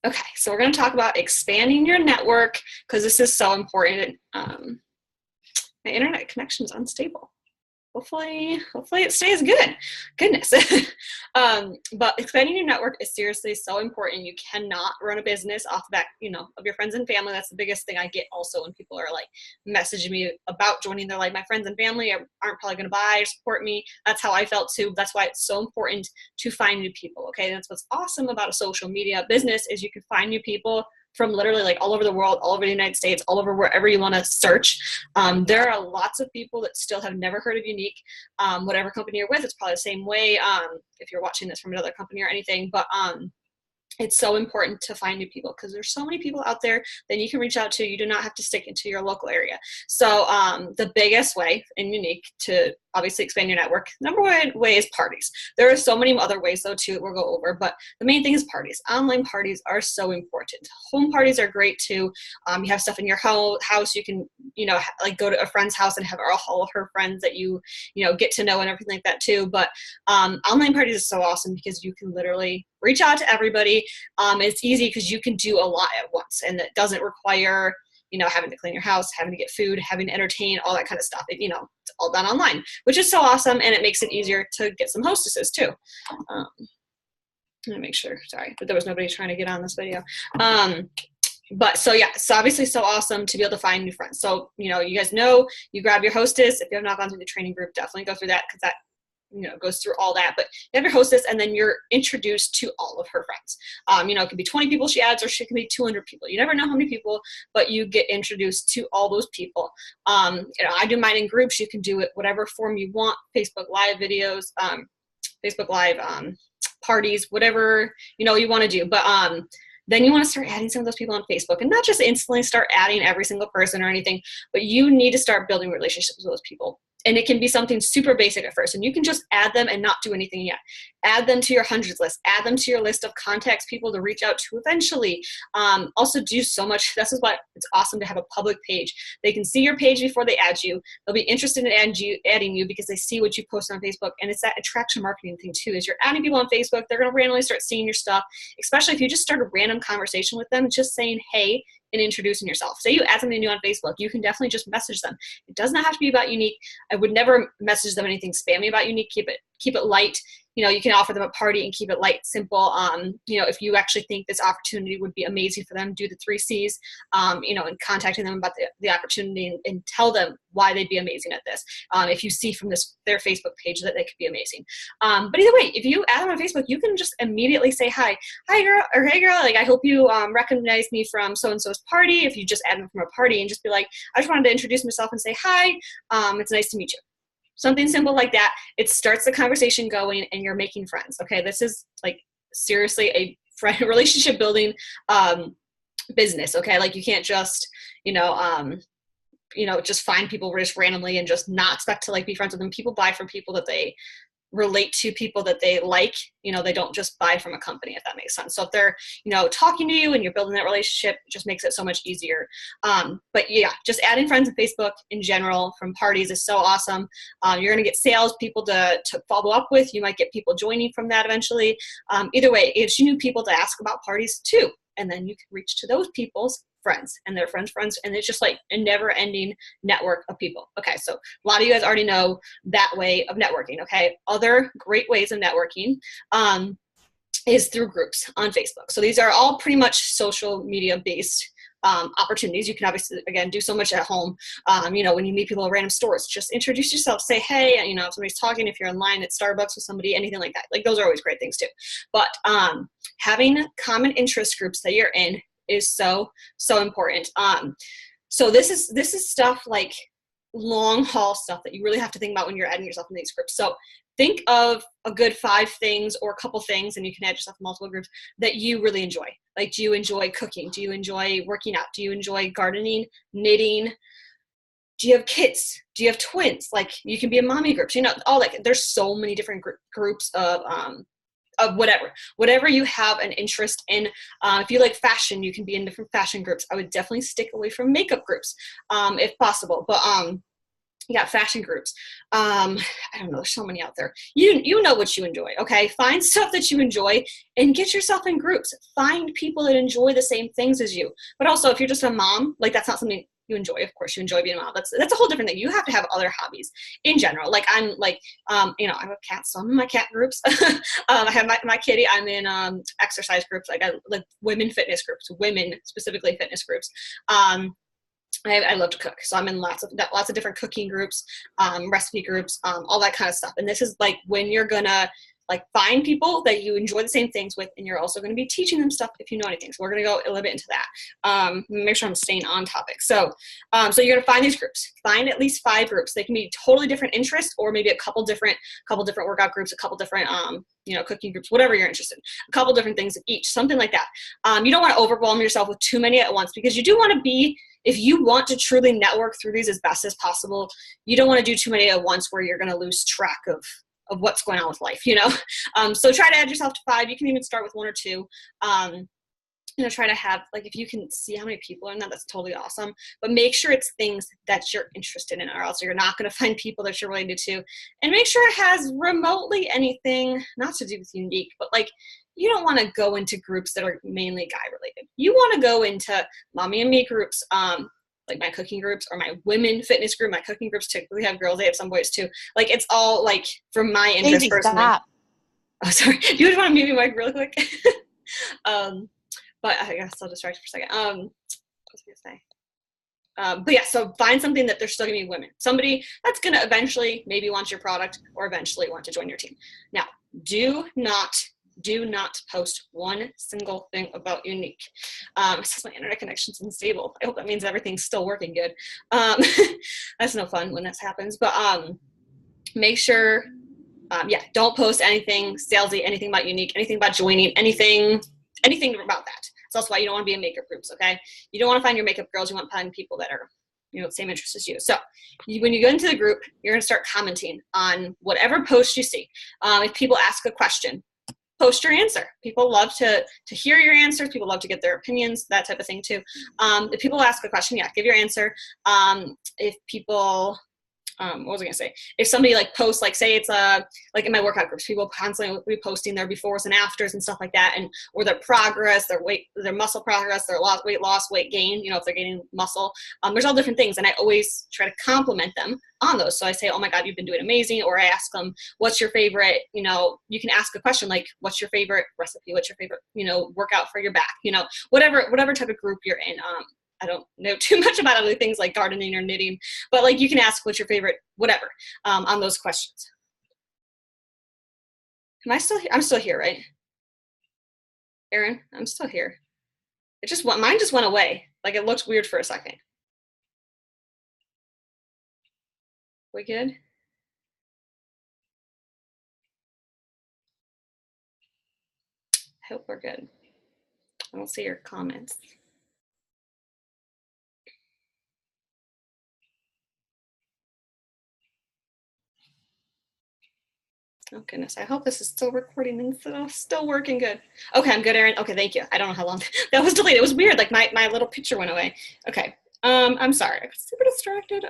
Okay, so we're going to talk about expanding your network because this is so important. My internet connection is unstable. Hopefully it stays good. Goodness. But expanding your network is seriously so important. You cannot run a business off the back, of your friends and family. That's the biggest thing I get also when people are like messaging me about joining. They're like, my friends and family aren't probably going to buy or support me. That's how I felt too. That's why it's so important to find new people. Okay. That's what's awesome about a social media business is you can find new people from literally like all over the world, all over the United States, all over wherever you want to search. There are lots of people that still have never heard of Younique. Whatever company you're with, it's probably the same way if you're watching this from another company or anything. But it's so important to find new people because there's so many people out there that you can reach out to. You do not have to stick into your local area. So the biggest way in Younique to obviously expand your network, number one way is parties. There are so many other ways though too we'll go over, but the main thing is parties. Online parties are so important. Home parties are great too. You have stuff in your house. You can, like go to a friend's house and have all of her friends that you get to know and everything like that too. But online parties is so awesome because you can literally reach out to everybody. It's easy because you can do a lot at once and it doesn't require having to clean your house, having to get food, having to entertain, all that kind of stuff. It's all done online, which is so awesome. And it makes it easier to get some hostesses too. Let me make sure, sorry, but there was nobody trying to get on this video. But so yeah, it's obviously so awesome to be able to find new friends. So, you guys know, you grab your hostess. If you have not gone through the training group, definitely go through that because that goes through all that. But you have your hostess and then you're introduced to all of her friends. It could be 20 people she adds or she can be 200 people. You never know how many people, but you get introduced to all those people. I do mine in groups. You can do it whatever form you want, Facebook Live videos, Facebook Live parties, whatever, you want to do. But then you want to start adding some of those people on Facebook and not just instantly start adding every single person or anything, but you need to start building relationships with those people. And it can be something super basic at first, and you can just add them and not do anything yet. Add them to your hundreds list. Add them to your list of contacts, people to reach out to eventually. Also do so much. This is why it's awesome to have a public page. They can see your page before they add you. They'll be interested in adding you because they see what you post on Facebook. And it's that attraction marketing thing too, is you're adding people on Facebook. They're going to randomly start seeing your stuff, especially if you just start a random conversation with them, just saying, hey, and introducing yourself. Say you add something new on Facebook, you can definitely just message them. It does not have to be about Younique. I would never message them anything spammy about Younique. Keep it light. You can offer them a party and keep it light, simple. If you actually think this opportunity would be amazing for them, do the 3 C's, and contacting them about the opportunity and tell them why they'd be amazing at this. If you see from their Facebook page that they could be amazing. But either way, if you add them on Facebook, you can just immediately say, hi girl, or hey girl, like I hope you recognize me from so-and-so's party. If you just add them from a party and just be like, I just wanted to introduce myself and say, hi, it's nice to meet you. Something simple like that. It starts the conversation going and you're making friends. Okay. This is like seriously a friend relationship building business. Okay. Like you can't just, just find people just randomly and just not expect to like be friends with them. People buy from people that they relate to, people that they like. They don't just buy from a company, if that makes sense. So if they're, talking to you and you're building that relationship, it just makes it so much easier. But yeah, just adding friends on Facebook in general from parties is so awesome. You're going to get sales people to follow up with. You might get people joining from that eventually. Either way, it's new people to ask about parties too. And then you can reach to those people's friends and their friends, and it's just like a never-ending network of people. Okay, so a lot of you guys already know that way of networking. Okay, other great ways of networking is through groups on Facebook. So these are all pretty much social media based opportunities. You can obviously, again, do so much at home. When you meet people at random stores, just introduce yourself, say, hey, if somebody's talking, if you're in line at Starbucks with somebody, anything like that. Like those are always great things too. But having common interest groups that you're in is so important. So this is stuff like long haul stuff that you really have to think about when you're adding yourself in these groups. So think of a good 5 things or a couple things, and you can add yourself in multiple groups that you really enjoy. Like, do you enjoy cooking? Do you enjoy working out? Do you enjoy gardening, knitting? Do you have kids? Do you have twins? Like, you can be in mommy groups, all that. There's so many different groups of whatever you have an interest in. If you like fashion, you can be in different fashion groups. I would definitely stick away from makeup groups if possible. But You got fashion groups. I don't know, there's so many out there. You know what you enjoy, okay? Find stuff that you enjoy and get yourself in groups. Find people that enjoy the same things as you. But also, if you're just a mom, like that's not something you enjoy. Of course, you enjoy being a mom. That's a whole different thing. You have to have other hobbies in general. Like I'm like, you know, I have cats, so I'm in my cat groups. I have my kitty. I'm in exercise groups. Like I like women fitness groups, women specifically fitness groups. I love to cook, so I'm in lots of different cooking groups, recipe groups, all that kind of stuff. And this is like when you're gonna like find people that you enjoy the same things with, and you're also going to be teaching them stuff if you know anything. So we're going to go a little bit into that. Make sure I'm staying on topic. So you're going to find these groups. Find at least 5 groups. They can be totally different interests, or maybe a couple different workout groups, a couple different you know, cooking groups, whatever you're interested in. A couple different things of each, something like that. You don't want to overwhelm yourself with too many at once, because you do want to be, if you want to truly network through these as best as possible, you don't want to do too many at once where you're going to lose track of what's going on with life, you know? So try to add yourself to 5. You can even start with 1 or 2. You know, try to have, like, if you can see how many people are in that, that's totally awesome. But make sure it's things that you're interested in, or else you're not going to find people that you're related to. And make sure it has remotely anything, not to do with unique, but like, you don't want to go into groups that are mainly guy related. You want to go into mommy and me groups, like my cooking groups, or my women fitness group. My cooking groups typically have girls, they have some boys too. Like, it's all like from my interest personally. Stop. Oh, sorry. Do you just want to mute your mic really quick? But I guess I'll distract you for a second. What was I gonna say? But yeah, so find something that there's still gonna be women. Somebody that's gonna eventually maybe want your product, or eventually want to join your team. Now, do not post one single thing about Younique. It says my internet connection's unstable. I hope that means everything's still working good. That's no fun when this happens. But make sure, don't post anything salesy, anything about Younique, anything about joining, anything about that. So that's why you don't want to be in makeup groups, okay? You don't want to find your makeup girls. You want to find people that are, you know, the same interest as you. So when you go into the group, you're going to start commenting on whatever post you see. If people ask a question, post your answer. People love to hear your answers. People love to get their opinions, that type of thing too. If people ask a question, give your answer. If people, what was I gonna say? If somebody like posts, like say it's like in my workout groups, people constantly will be posting their befores and afters and stuff like that, and or their progress, their weight, their muscle progress, their weight loss, weight gain, you know, if they're gaining muscle. There's all different things, and I always try to compliment them on those. So I say, oh my God, you've been doing amazing. Or I ask them, what's your favorite, you know, you can ask a question like, what's your favorite recipe? What's your favorite, you know, workout for your back? You know, whatever type of group you're in. I don't know too much about other things like gardening or knitting, but like you can ask what's your favorite, whatever, on those questions. Am I still here? I'm still here, right? Erin, I'm still here. Mine just went away. Like it looked weird for a second. We good? I hope we're good. I don't see your comments. Oh goodness, I hope this is still recording and still working good. Okay, I'm good, Erin. Okay, thank you. I don't know how long that was delayed. It was weird, like my little picture went away. Okay, I'm sorry, I got super distracted.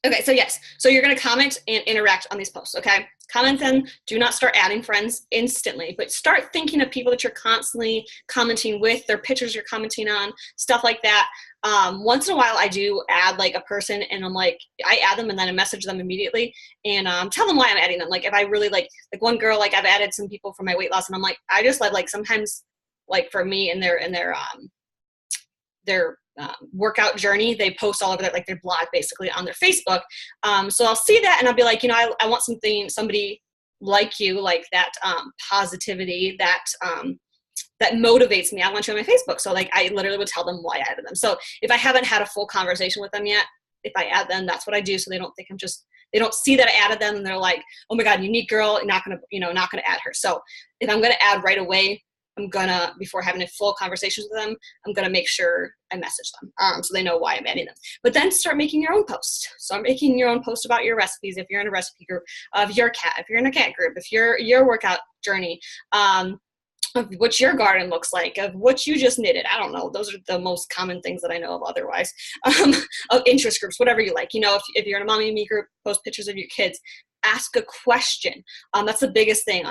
Okay, so yes, so you're gonna comment and interact on these posts, okay? Comment them, do not start adding friends instantly, but start thinking of people that you're constantly commenting with, their pictures you're commenting on, stuff like that. Once in a while I do add like a person, and I'm like, I add them and then I message them immediately and tell them why I'm adding them. Like if I really like one girl, like I've added some people for my weight loss, and I'm like, I just like sometimes like for me and their workout journey, they post all over their, like their blog basically on their Facebook. So I'll see that and I'll be like, you know, I want somebody like you, like that positivity, that motivates me. I want you on my Facebook. So like I literally would tell them why I added them. So if I haven't had a full conversation with them yet, if I add them, that's what I do. So they don't think they don't see that I added them and they're like, oh my God, Younique girl, not gonna add her. So if I'm gonna add right away, before having a full conversation with them, I'm gonna make sure I message them so they know why I'm adding them. But then start making your own posts. So I'm making your own post about your recipes if you're in a recipe group, of your cat, if you're in a cat group, if your workout journey. of what your garden looks like, of what you just knitted. I don't know. Those are the most common things that I know of otherwise. Of interest groups, whatever you like. You know, if you're in a mommy and me group, post pictures of your kids, ask a question. That's the biggest thing.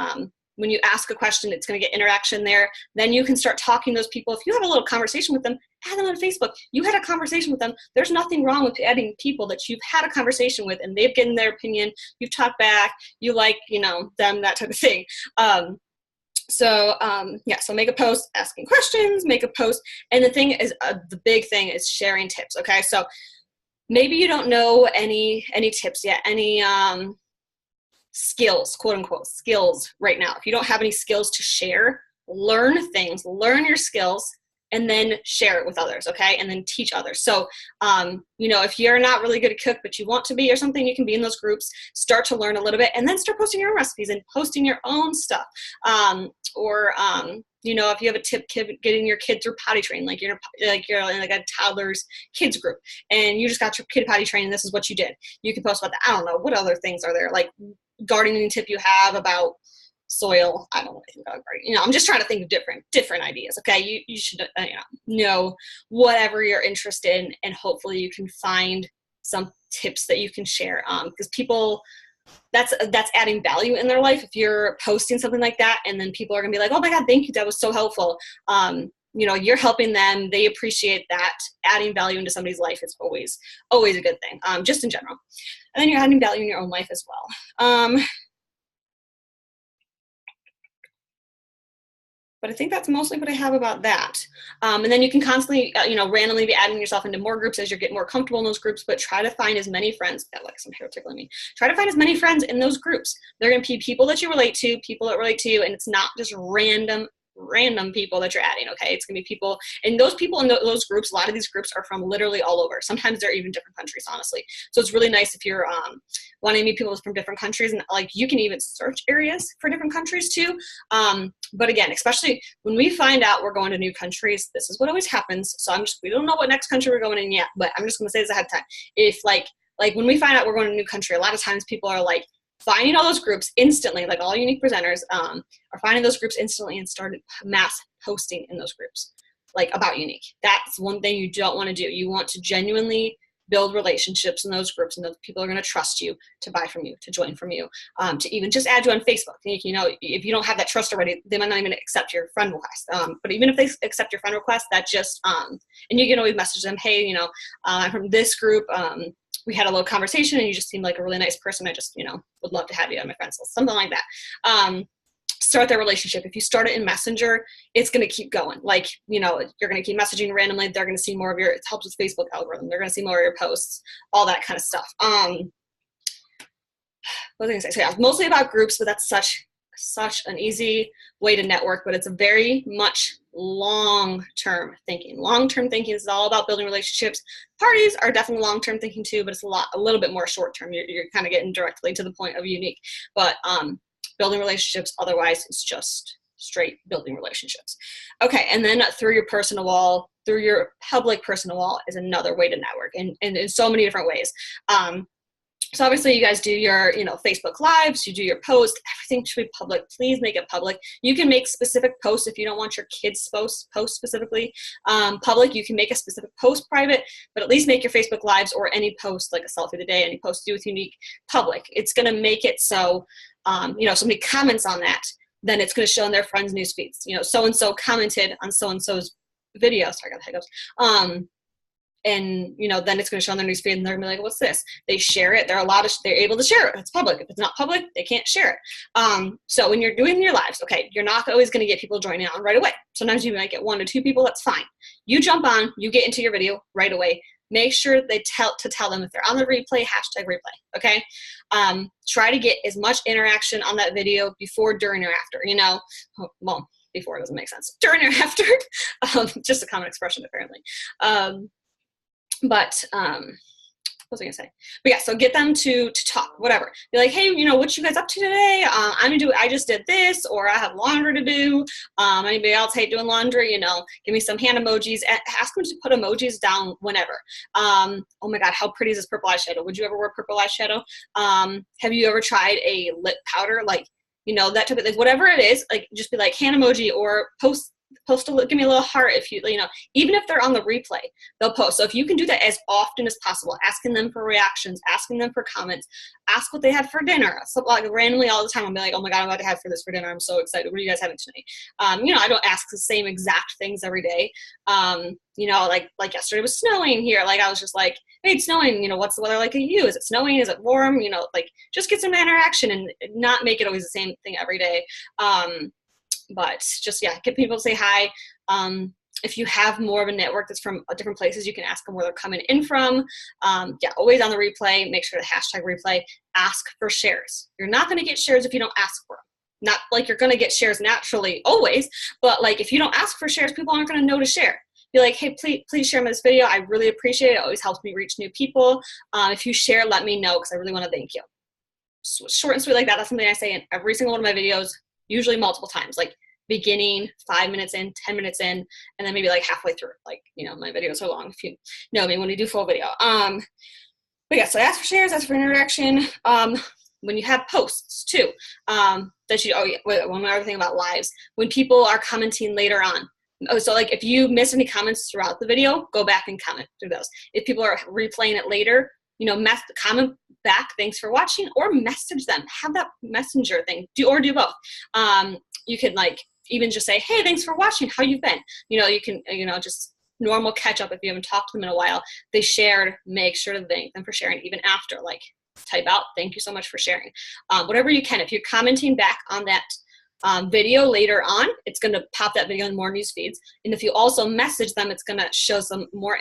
When you ask a question, it's going to get interaction there. Then you can start talking to those people. If you have a little conversation with them, add them on Facebook. You had a conversation with them. There's nothing wrong with adding people that you've had a conversation with and they've given their opinion. You've talked back. You like, you know, them, that type of thing. So make a post asking questions, make a post. And the thing is, the big thing is sharing tips. Okay. So maybe you don't know any tips yet, any skills, quote unquote, skills right now. If you don't have any skills to share, learn things, learn your skills, and then share it with others, okay? And then teach others. So, if you're not really good at cook, but you want to be or something, you can be in those groups, start to learn a little bit, and then start posting your own recipes and posting your own stuff. If you have a tip, getting your kid through potty training, like you're in like a toddler's kids group, and you just got your kid potty trained, this is what you did. You can post about that. I don't know, what other things are there? Like gardening tip you have about soil. I don't know anything about gardening. I'm just trying to think of different ideas. Okay, you should know whatever you're interested in, and hopefully you can find some tips that you can share. Because people, that's adding value in their life. If you're posting something like that, and then people are gonna be like, "Oh my God, thank you, that was so helpful." You're helping them. They appreciate that. Adding value into somebody's life is always a good thing. Just in general, and then you're adding value in your own life as well. But I think that's mostly what I have about that. And then you can constantly, randomly be adding yourself into more groups as you get more comfortable in those groups, but try to find as many friends, like some hair tickling me, try to find as many friends in those groups. They're going to be people that you relate to, people that relate to you, and it's not just random people that you're adding, okay? It's going to be people, and those people in those groups, a lot of these groups are from literally all over. Sometimes they're even different countries, honestly. So it's really nice if you're wanting to meet people from different countries, and like you can even search areas for different countries too. But again, especially when we find out we're going to new countries, this is what always happens. So we don't know what next country we're going in yet, but I'm just going to say this ahead of time. If like when we find out we're going to a new country, a lot of times people are like, finding all those groups instantly, like all unique presenters are finding those groups instantly and started mass posting in those groups, like about unique. That's one thing you don't want to do. You want to genuinely build relationships in those groups, and those people are going to trust you to buy from you, to join from you, to even just add you on Facebook. If you don't have that trust already, they might not even accept your friend request. But even if they accept your friend request, that just, and you can always message them, hey, I'm from this group, we had a little conversation and you just seemed like a really nice person. I just, would love to have you on my friends list, something like that. Start their relationship. If you start it in Messenger, it's going to keep going. Like, you're going to keep messaging randomly. They're going to see more of it helps with Facebook algorithm. They're going to see more of your posts, all that kind of stuff. What was I going to say? So yeah, mostly about groups, but that's such an easy way to network, but it's a very much long-term thinking. Long-term thinking is all about building relationships. Parties are definitely long-term thinking too, but it's a little bit more short-term. You're kind of getting directly to the point of unique, but building relationships otherwise is just straight building relationships. Okay, and then through your personal wall, through your public personal wall is another way to network, and in so many different ways. So obviously you guys do your, Facebook lives, you do your posts, everything should be public. Please make it public. You can make specific posts if you don't want your kids' post specifically public. You can make a specific post private, but at least make your Facebook lives or any post, like a selfie of the day, any post to do with unique, public. It's going to make it so, somebody comments on that, then it's going to show in their friends' news feeds. So-and-so commented on so-and-so's video. Sorry, I got the hiccups. And then it's going to show on their newsfeed, and they're going to be like, what's this? They share it. They're able to share it. It's public. If it's not public, they can't share it. So when you're doing your lives, okay, you're not always going to get people joining on right away. Sometimes you might get 1 to 2 people. That's fine. You jump on, you get into your video right away. Make sure they tell them if they're on the replay, #replay. Okay. Try to get as much interaction on that video before, during, or after. Well, before doesn't make sense. During or after, just a common expression apparently. What was I gonna say? But yeah, so get them to talk, whatever. Be like, hey, what you guys up to today? I just did this, or I have laundry to do. Anybody else hate doing laundry? Give me some hand emojis. Ask them to put emojis down whenever. Oh my God, how pretty is this purple eyeshadow? Would you ever wear purple eyeshadow? Have you ever tried a lip powder? Like, you know, that type of, like, whatever it is, like, just be like hand emoji, or post give me a little heart if you know, even if they're on the replay, they'll post. So if you can do that as often as possible, asking them for reactions, asking them for comments, ask what they had for dinner. So like randomly all the time, I'll be like, oh my God, I'm about to have for this for dinner. I'm so excited. What are you guys having tonight? You know, I don't ask the same exact things every day. You know, like yesterday it was snowing here. Like I was just like, hey, it's snowing. You know, what's the weather like at you? Is it snowing? Is it warm? You know, like just get some interaction and not make it always the same thing every day. But just, yeah, get people to say hi. If you have more of a network that's from different places, you can ask them where they're coming in from. Yeah, always on the replay, make sure to hashtag replay, ask for shares. You're not going to get shares if you don't ask for them. Not like you're going to get shares naturally always, but like if you don't ask for shares, people aren't going to know to share. Be like, hey, please share this video. I really appreciate it. It always helps me reach new people. If you share, let me know because I really want to thank you. Short and sweet like that. That's something I say in every single one of my videos, usually multiple times, like beginning, 5 minutes in, 10 minutes in, and then maybe like halfway through. Like, you know, my videos are long if you know me when we do full video. But yeah, so ask for shares, ask for interaction. When you have posts too, that you, one other thing about lives, when people are commenting later on. So like if you miss any comments throughout the video, go back and comment through those. If people are replaying it later, you know, comment back, thanks for watching, or message them. Have that messenger thing, do both. You can like even just say, hey, thanks for watching, how you've been? You know, you can, you know, just normal catch up if you haven't talked to them in a while. They shared, make sure to thank them for sharing, even after, like type out, thank you so much for sharing. Whatever you can, if you're commenting back on that video later on, it's going to pop that video in more news feeds. And if you also message them, it's going to show some more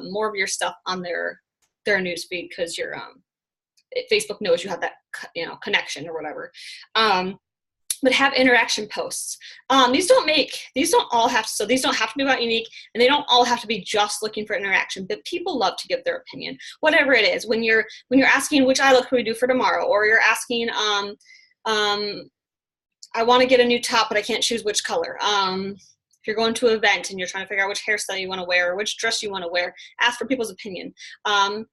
more of your stuff on their news feed, because your Facebook knows you have that, you know, connection or whatever. But have interaction posts. These don't all have to be about unique, and they don't all have to be just looking for interaction, but people love to give their opinion, whatever it is. When you're asking which eye look can we do for tomorrow, or you're asking, I want to get a new top, but I can't choose which color. If you're going to an event and you're trying to figure out which hairstyle you want to wear or which dress you want to wear, ask for people's opinion.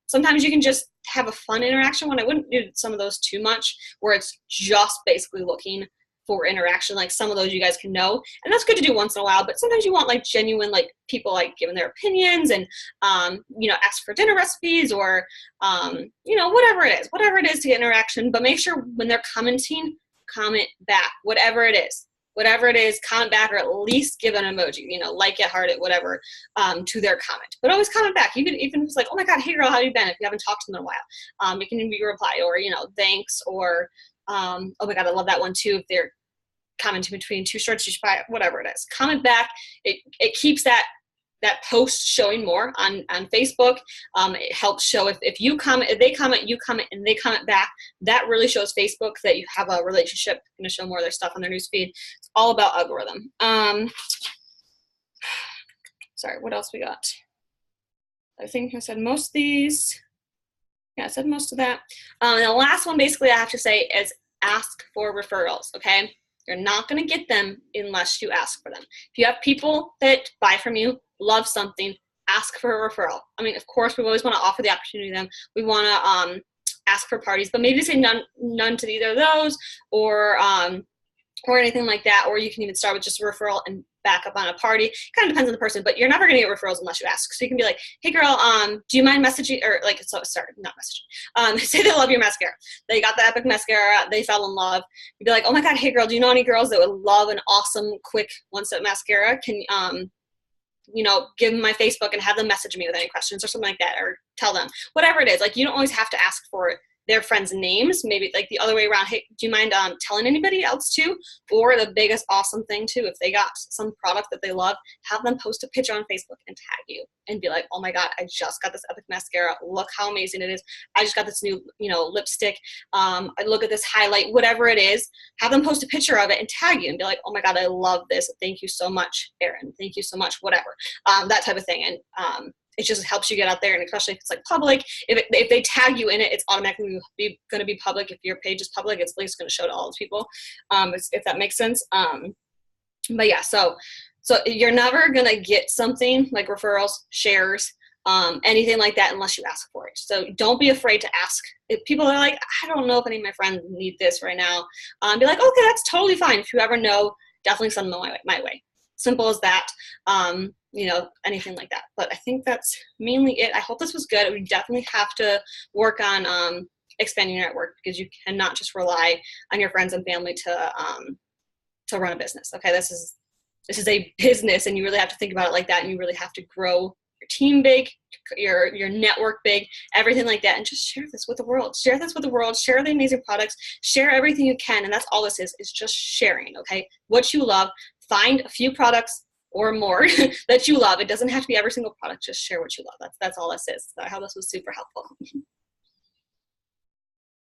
Sometimes you can just have a fun interaction one. I wouldn't do some of those too much, where it's just basically looking for interaction. Like some of those you guys can know, and that's good to do once in a while, but sometimes you want like genuine, like people like giving their opinions and you know, ask for dinner recipes, or you know, whatever it is to get interaction. But make sure when they're commenting, comment back, whatever it is, comment back, or at least give an emoji, you know, like it, heart it, whatever, to their comment. But always comment back, even if it's like, oh my God, hey girl, how have you been? If you haven't talked to them in a while, you can maybe reply, or, you know, thanks, or oh my God, I love that one too. If they're commenting between two shirts, you should buy it, whatever it is. Comment back. It keeps that post showing more on Facebook. It helps show if you comment, if they comment, you comment, and they comment back. That really shows Facebook that you have a relationship, going to show more of their stuff on their newsfeed. It's all about algorithm. Sorry, what else we got? I think I said most of these. Yeah, I said most of that. And the last one, basically, I have to say is ask for referrals, okay? You're not going to get them unless you ask for them. If you have people that buy from you, love something, ask for a referral. I mean, of course, we always want to offer the opportunity to them. We want to ask for parties, but maybe say none to either of those, or anything like that. Or you can even start with just a referral and back up on a party. Kind of depends on the person, but you're never going to get referrals unless you ask. So you can be like, hey girl, do you mind messaging, or like, so, sorry, not messaging. Say they love your mascara. They got the Epic mascara. They fell in love. You'd be like, oh my God, hey girl, do you know any girls that would love an awesome, quick one-step mascara? Can, you know, give them my Facebook and have them message me with any questions or something like that, or tell them, whatever it is. Like, you don't always have to ask for their friends' names, maybe like the other way around. Hey, do you mind telling anybody else too? Or the biggest awesome thing too, if they got some product that they love, have them post a picture on Facebook and tag you and be like, oh my God, I just got this Epic mascara. Look how amazing it is. I just got this new, you know, lipstick. I look at this highlight, whatever it is. Have them post a picture of it and tag you and be like, oh my God, I love this. Thank you so much, Erin. Thank you so much, whatever. That type of thing. And it just helps you get out there, and especially if it's like public, if they tag you in it, it's automatically going to be public. If your page is public, it's at least going to show to all the people, if that makes sense. But yeah, so you're never going to get something like referrals, shares, anything like that unless you ask for it. So don't be afraid to ask. If people are like, I don't know if any of my friends need this right now, be like, okay, that's totally fine. If you ever know, definitely send them my way. Simple as that. Anything like that. But I think that's mainly it. I hope this was good. We definitely have to work on expanding your network, because you cannot just rely on your friends and family to run a business. Okay, this is a business, and you really have to think about it like that, and you really have to grow your team big, your network big, everything like that, and just share this with the world. Share the amazing products, share everything you can, and that's all this is just sharing. Okay, what you love. Find a few products or more that you love. It doesn't have to be every single product. Just share what you love. That's all this is. So I hope this was super helpful.